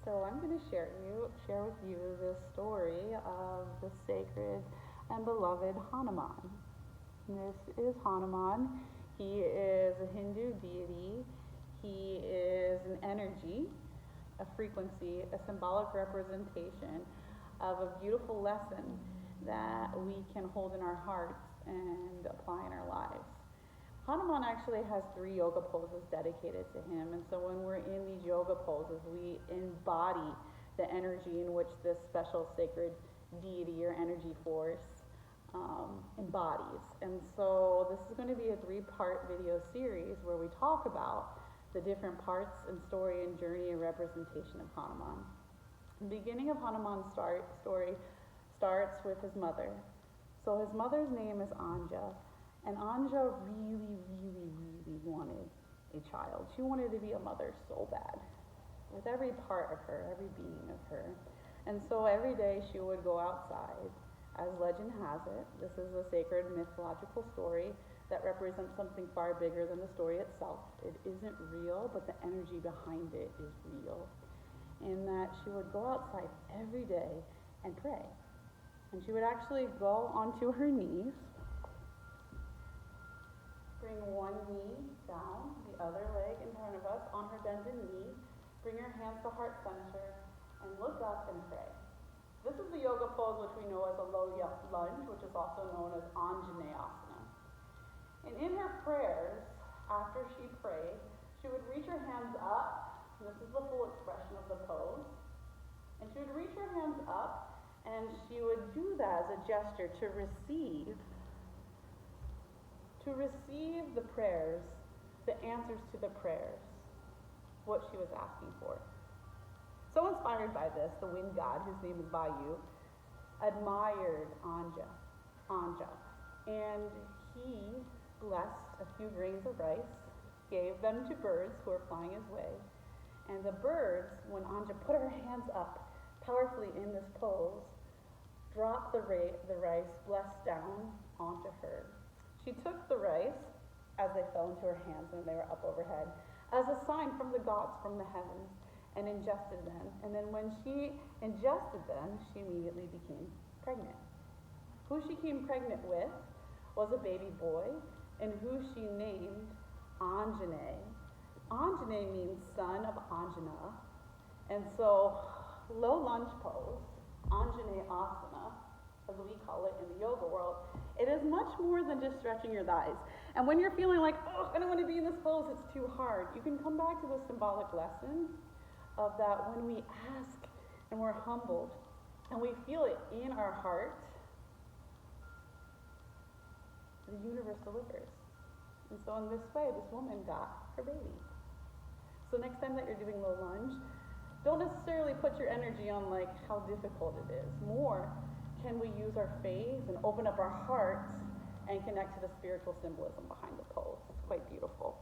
So I'm going to share with you the story of the sacred and beloved Hanuman. This is Hanuman. He is a Hindu deity. He is an energy, a frequency, a symbolic representation of a beautiful lesson that we can hold in our hearts and apply in our lives. Hanuman actually has 3 yoga poses dedicated to him, and so when we're in these yoga poses, we embody the energy in which this special sacred deity or energy force embodies. And so this is going to be a 3-part video series where we talk about the different parts and story and journey and representation of Hanuman. The beginning of Hanuman's story starts with his mother. So his mother's name is Anja. And Anja really wanted a child. She wanted to be a mother so bad, with every part of her, every being of her. And so every day she would go outside. As legend has it, this is a sacred mythological story that represents something far bigger than the story itself. It isn't real, but the energy behind it is real. In that she would go outside every day and pray. And she would actually go onto her knees, bring one knee down, the other leg in front of us on her bended knee, bring her hands to heart center, and look up and pray. This is the yoga pose which we know as a low lunge, which is also known as Anjaneyasana. And in her prayers, after she prayed, she would reach her hands up, and this is the full expression of the pose, and she would reach her hands up, and she would do that as a gesture to receive the prayers, the answers to the prayers, what she was asking for. So inspired by this, the wind god, whose name is Vayu, admired Anja, and he blessed a few grains of rice, gave them to birds who were flying his way, and the birds, when Anja put her hands up powerfully in this pose, dropped the rice blessed down onto her. She took the rice as they fell into her hands when they were up overhead as a sign from the gods from the heavens and ingested them. And then when she ingested them, she immediately became pregnant. Who she came pregnant with was a baby boy, and who she named Anjaney. Anjaney means son of Anjana. And so low lunge pose, Anjaneyasana, as we call it in the yoga world, it is much more than just stretching your thighs. And when you're feeling like, oh, I don't want to be in this pose, it's too hard, you can come back to the symbolic lesson of that when we ask and we're humbled and we feel it in our heart, the universe delivers. And so in this way, this woman got her baby. So next time that you're doing low lunge, don't necessarily put your energy on like how difficult it is. More, can we use our faith and open up our hearts and connect to the spiritual symbolism behind the pose? It's quite beautiful.